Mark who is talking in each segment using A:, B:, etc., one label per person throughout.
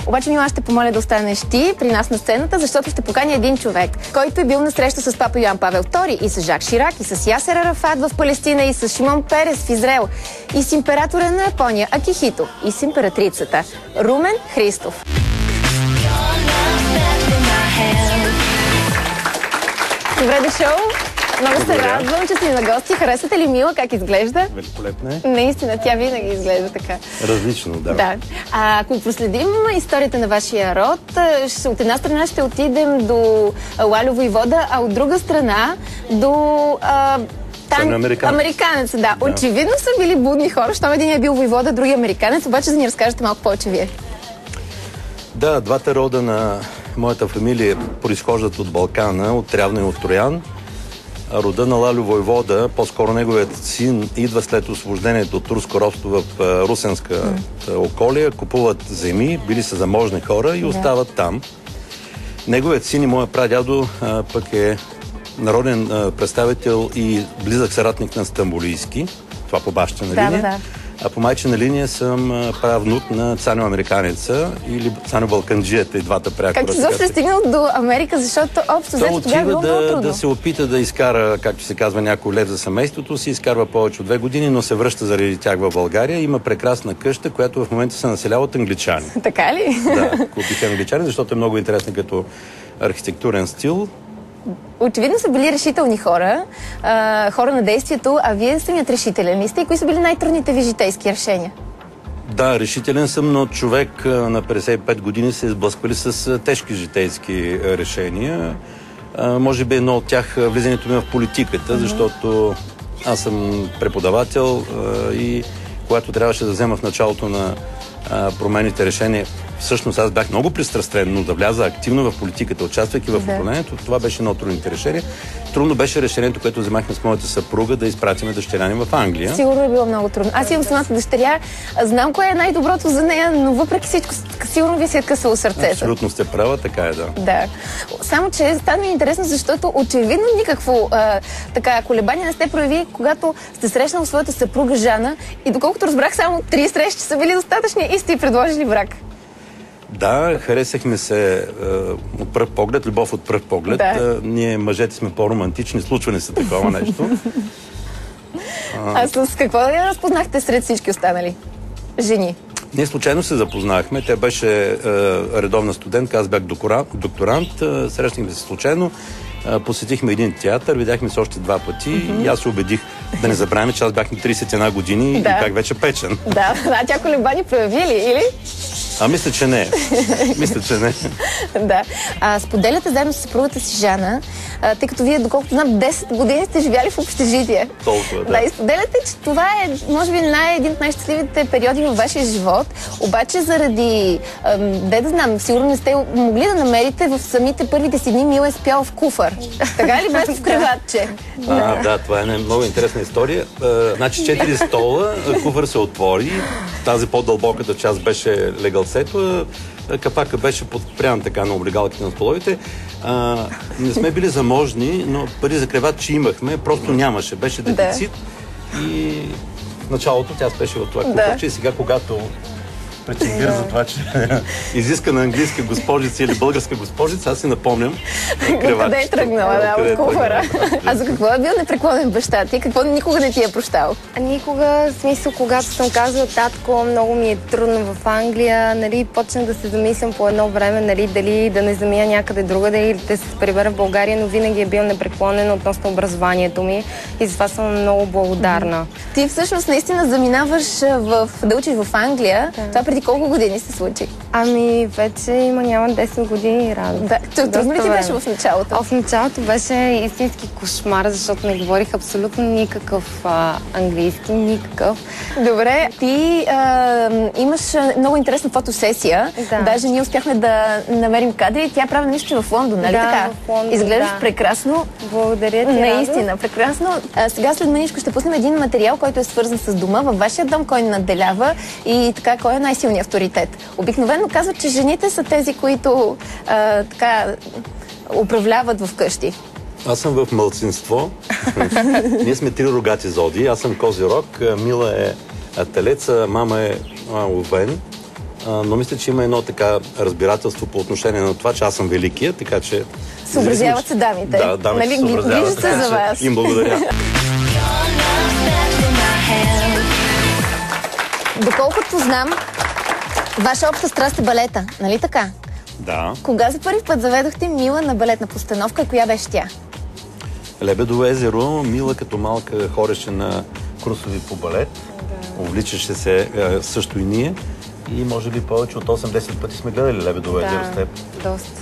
A: Обаче, Мила, ще помоля да останеш ти при нас на сцената, защото ще поканя един човек, който е бил на среща с папа Йоан Павел II, и с Жак Ширак, и с Ясер Арафат в Палестина, и с Шимон Перес в Израел, и с императора на Япония Акихито, и с императрицата Румен Христов. Добре дошъл! Много се радвам, че си на гости. Харесвате ли Мила как изглежда?
B: Великолепна е.
A: Наистина, тя винаги изглежда така.
B: Различно, да.
A: Да. Ако проследим историята на вашия род, от една страна ще отидем до Лальо войвода, а от друга страна до американец. Да. Очевидно са били будни хора, щом един е бил войвода, другия американец, обаче да ни разкажете малко повече вие.
B: Да, двата рода на моята фамилия произхождат от Балкана, от Трявна и от Троян. Рода на Лальо войвода, по-скоро неговият син, идва след освобождението от турско робство в русенска околия, купуват земи, били са заможни хора и остават там. Неговият син и моя прадядо пък е народен представител и близък съратник на Стамбулийски, това по бащина линия.
A: Да.
B: А по майчина линия съм правнук на Цаньо-американеца или Цаньо-балканджията, и двата прякора.
A: Как изобщо е стигнал до Америка, защото общо взето тогава е било много трудно.
B: Да се опита да изкара, както се казва, някой лев за семейството си, изкарва повече от 2 години, но се връща заради тях в България. Има прекрасна къща, която в момента се населява от англичани.
A: Така ли?
B: Да, купиха англичани, защото е много интересна като архитектурен стил.
A: Очевидно са били решителни хора, хора на действието, а вие самият решителен ли сте? И кои са били най-трудните ви житейски решения?
B: Да, решителен съм, но човек на 55 години се изблъсквали с тежки житейски решения. Може би едно от тях влизането ми в политиката, защото аз съм преподавател и когато трябваше да взема в началото на промените решения, всъщност аз бях много пристрастен, но да вляза активно в политиката, участвайки в управлението, това беше едно от трудните решения. Трудно беше решението, което вземахме с моята съпруга, да изпратиме дъщеря ни в Англия.
A: Сигурно е било много трудно. Аз имам самата дъщеря, знам кое е най-доброто за нея, но въпреки всичко, сигурно ви се е късало сърцето.
B: Абсолютно сте права, така е, да.
A: Да. Само, че стана ми интересно, защото очевидно никакво колебание не сте прояви, когато сте срещнал своята съпруга Жана, и доколкото разбрах, само 3 срещи са били достатъчни и сте й предложили брак.
B: Да, харесахме се от пръв поглед, любов от пръв поглед.
A: Да.
B: Ние, мъжете, сме по-романтични, случва не се такова нещо.
A: А с какво я разпознахте сред всички останали жени?
B: Ние случайно се запознахме. Тя беше редовна студентка, аз бях докторант. Срещнахме се случайно. Посетихме един театър, видяхме се още 2 пъти и аз се убедих да не забравяме, че аз бях на 31 години и бях вече печен.
A: Да, тя колебани прояви ли, или?
B: Мисля, че не. Мисля, че не.
A: Да. Споделяте заедно с съпругата си Жана, тъй като вие, доколкото знам, 10 години сте живяли в общежитие.
B: Толкова, да.
A: Да, и споделяте, че това е, може би, един от най-щастливите периоди във вашия живот. Обаче, заради, да знам, сигурно не сте могли да намерите в самите първите си дни Мила е спяла в куфар. Така ли, без в креватче?
B: Да, това е много интересна история. Значи 4 стола, куфар се отвори, тази по-дълбоката част беше легалсето, капака беше подпрян така на облегалките на столовите. Не сме били заможни, но пари за креватче имахме, просто нямаше, беше дефицит. И в началото тя спеше от това куфарче и сега, когато преченгир за това, че изиска на английска госпожица или българска госпожица, аз си напомням креватчето.
A: Къде е тръгнала, от куфара? А за какво е бил непреклонен баща ти? Какво никога не ти е прощал?
C: Никога, в смисъл, когато съм казала: татко, много ми е трудно в Англия, нали, почнах да се замислям по едно време, нали, дали да не замия някъде другаде или да се прибера в България, но винаги е бил непреклонен относно образованието ми и за това съм много благодарна.
A: Ти всъщност наистина заминаваш да учиш в Англия. Това преди колко години се случи?
C: Вече няма 10 години, Радо.
A: Трудно ли ти беше в началото?
C: В началото беше истински кошмар, защото не говорих абсолютно никакъв английски, никакъв.
A: Добре, ти имаш много интересна фотосесия. Даже ние успяхме да намерим кадри. Тя прави нищо в Лондон, нали така?
C: В Лондон,
A: изглеждаш прекрасно.
C: Благодаря ти,
A: наистина, прекрасно. Сега след маничко ще пуснем един материал, който е свързан с дома. Във вашия дом кой надделява и така, кой е най-силният авторитет? Обикновено казват, че жените са тези, които управляват в къщи.
B: Аз съм в мълцинство. Ние сме 3 рогати зодии. Аз съм Козирог, Мила е Телец, мама е Овен. но мисля, че има едно така разбирателство по отношение на това, че аз съм великия, така че...
A: Съобразяват се дамите.
B: Да, дамите се съобразяват.
A: Виждат се за вас.
B: Им благодаря.
A: Доколкото знам, ваша обща страст е балета, нали така?
B: Да.
A: Кога за първи път заведохте Мила на балетна постановка и коя беше тя?
B: Лебедово езеро. Мила като малка хореше на курсови по балет. Увличаше се също и ние. И може би повече от 8-10 пъти сме гледали Лебедово езеро с теб.
C: Доста.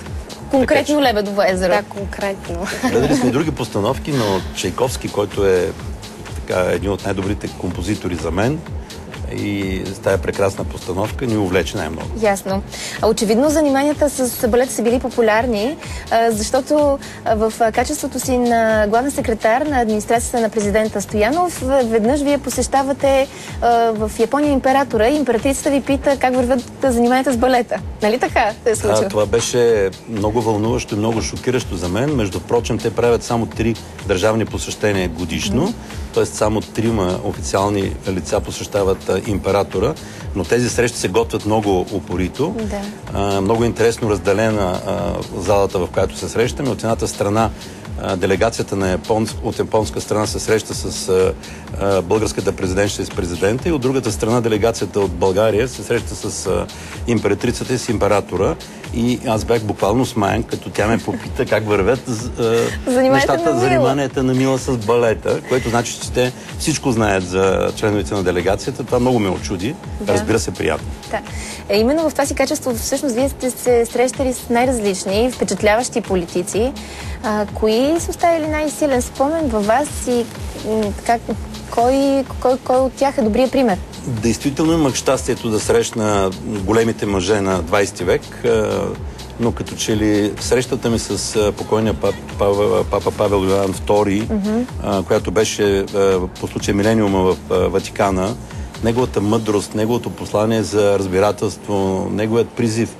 A: Конкретно Лебедово езеро?
C: Да, конкретно.
B: Гледали сме и други постановки, но Чайковски, който е така, един от най-добрите композитори за мен, и с тая прекрасна постановка ни увлече най-много.
A: Ясно. Очевидно заниманията с балет са били популярни, защото в качеството си на главен секретар на администрацията на президента Стоянов, веднъж вие посещавате в Япония императора и императрицата ви пита как вървят заниманията с балета. Нали така се е случило?
B: Това беше много вълнуващо и много шокиращо за мен. Между прочим, те правят само 3 държавни посещения годишно, т.е. само 3 официални лица посещават императора, но тези срещи се готвят много упорито. Да. Много интересно разделена залата, в която се срещаме. От едната страна делегацията от японска страна се среща с българската президентша и с президента, и от другата страна делегацията от България се среща с императрицата и с императора. И аз бях буквално смаян, като тя ме попита как вървят заниманията на Мила с балета, което значи, че те всичко знаят за членовете на делегацията. Това много ме очуди. Да. Разбира се, приятно.
A: Да. Именно в това си качество, всъщност, вие сте се срещали с най-различни, впечатляващи политици. Кои са оставили най-силен спомен във вас и кой от тях е добрия пример?
B: Действително имах щастието да срещна големите мъже на 20 век, но като че ли срещата ми с покойния папа Павел Йоан II, която беше по случай милениума в Ватикана, неговата мъдрост, неговото послание за разбирателство, неговият призив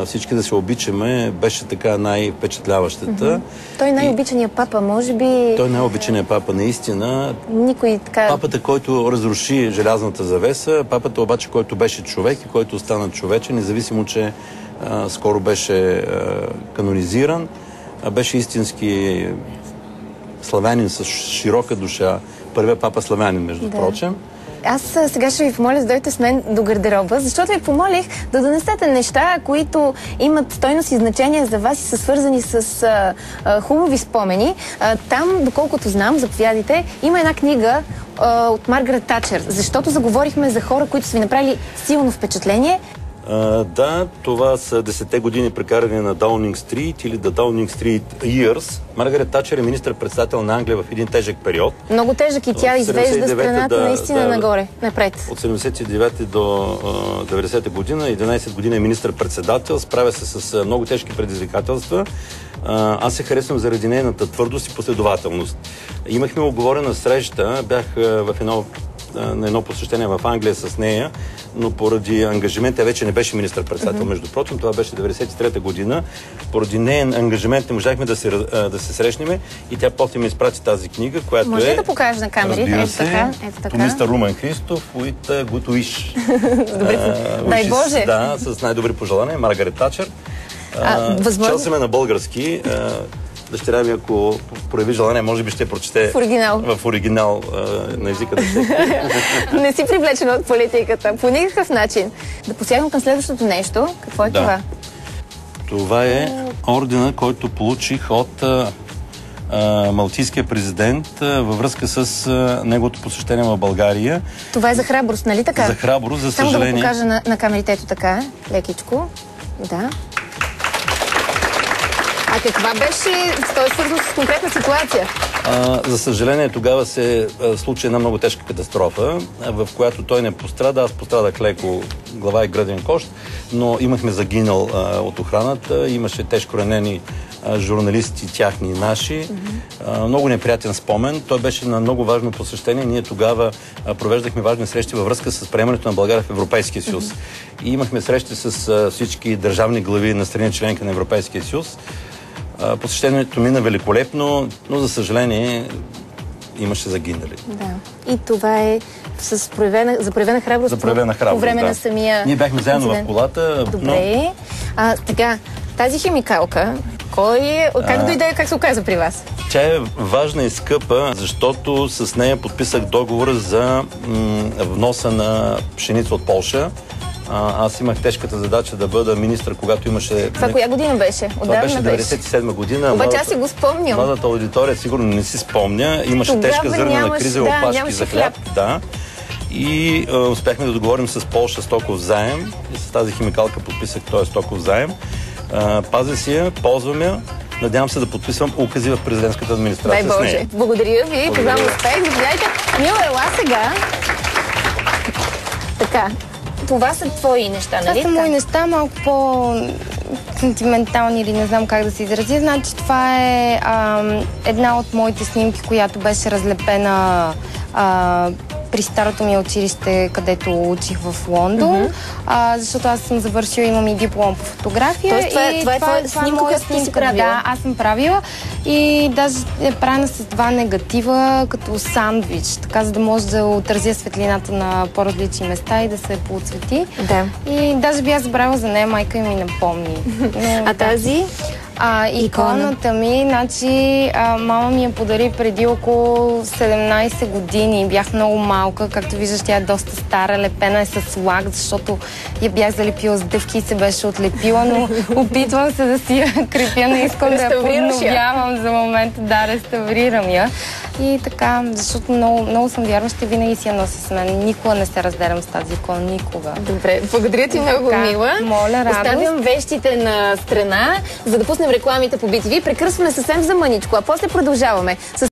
B: всички да се обичаме, беше така най-впечатляващата.
A: Той е най-обичаният папа, може би...
B: Той е най-обичаният папа, наистина.
A: Никой така...
B: Папата, който разруши желязната завеса, папата обаче, който беше човек и който остана човечен, независимо, че скоро беше канонизиран, беше истински славянин с широка душа. Първият папа славянин, между прочим.
A: Аз сега ще ви помоля да дойдете с мен до гардероба, защото ви помолих да донесете неща, които имат стойност и значение за вас и са свързани с хубави спомени. Там, доколкото знам, заповядайте, има една книга от Маргарет Тачер, защото заговорихме за хора, които са ви направили силно впечатление.
B: Да, това са 10-те години прекарани на Даунинг Стрит или The Downing Street Years. Маргарет Тачер е министър-председател на Англия в един тежък период.
A: Много тежък и тя извежда страната наистина нагоре, напред.
B: От 79 до 90 година, 11 години е министър-председател, справя се с много тежки предизвикателства. Аз се харесвам заради нейната твърдост и последователност. Имахме оговорена среща, бях на едно посещение в Англия с нея, но поради ангажимент, тя вече не беше министър-председател, между прочим, това беше 93-та година, поради нея ангажимент не можахме да се срещнем и тя после ми изпрати тази книга, която
A: може да покажеш на камерите?
B: Разбира се, to Mr. Румен Христов, with good wish.
A: Дай Боже!
B: Да, с най-добри пожелания, Маргарет Тачер. Чел се ме на български. Дъщеря ми, ако прояви желание, може би ще прочете в оригинал на езика.
A: Не си привлечена от политиката. По никакъв начин. Да посягам към следващото нещо. Какво е това?
B: Това е ордена, който получих от малтийския президент във връзка с неговото посещение в България.
A: Това е за храброст, нали така?
B: За храброст, за съжаление.
A: Само да го покажа на камерите, ето така, лекичко. Да. А каква беше, той е свързан с конкретна ситуация?
B: За съжаление, тогава се случи една много тежка катастрофа, в която той не пострада. Аз пострадах леко глава и гръден кощ, но имахме загинал от охраната, имаше тежко ранени журналисти, тяхни и наши. Много неприятен спомен. Той беше на много важно посещение. Ние тогава провеждахме важни срещи във връзка с приемането на България в Европейския съюз. И имахме срещи с всички държавни глави на страни членки на Европейския съюз. Посещението мина великолепно, но за съжаление имаше загинали.
A: Да. И това е за проявена храброст по време на самия
B: Ние бяхме заедно в колата.
A: Добре. Така, тази химикалка, как дойде, как се оказа при вас?
B: Тя е важна и скъпа, защото с нея подписах договора за вноса на пшеница от Полша. Аз имах тежката задача да бъда министър, когато имаше...
A: Това коя година беше?
B: Това беше 97 година.
A: Обаче аз си го спомням.
B: Младата аудитория сигурно не си спомня. Имаше
A: тогава
B: тежка зърнена криза и опашки за хляб. Да. И успяхме да договорим с Полша стоков заем. И с тази химикалка подписах този стоков заем. Пазя си я, ползвам я. Надявам се да подписвам укази в президентската администрация.
A: Дай Боже. Благодаря ви. Пожелавам успех. Заповядайте. Мила, ела сега. Така. Това са твои неща, нали?
C: Това са мои неща, малко по-сентиментални или не знам как да се изразя. Значи това е една от моите снимки, която беше разлепена при старото ми училище, където учих в Лондон, защото аз съм завършила, имам и диплом по фотография.
A: Тоест, това е твоя снимка, която ти си правила?
C: Да, аз съм правила и даже е правена с два негатива, като сандвич, така за да може да отразя светлината на по-различни места и да се поотсвети.
A: Да.
C: И даже бях забравила за нея, майка ми напомни.
A: А тази?
C: Иконата ми, значи мама ми я подари преди около 17 години. Бях много малка, както виждаш, тя е доста стара, лепена е с лак, защото я бях залепила с дъвки и се беше отлепила, но опитвам се да си я крепя, не искам да я подновявам за момента, да, реставрирам я. И така, защото много съм вярваща и винаги си я нося с мен. Никога не се разделям с тази икона, никога.
A: Добре, благодаря ти много, Мила.
C: Моля, радост.
A: Оставям вещите на страна, за да пуснем рекламите по BTV. Прекъсваме съвсем за мъничко, а после продължаваме с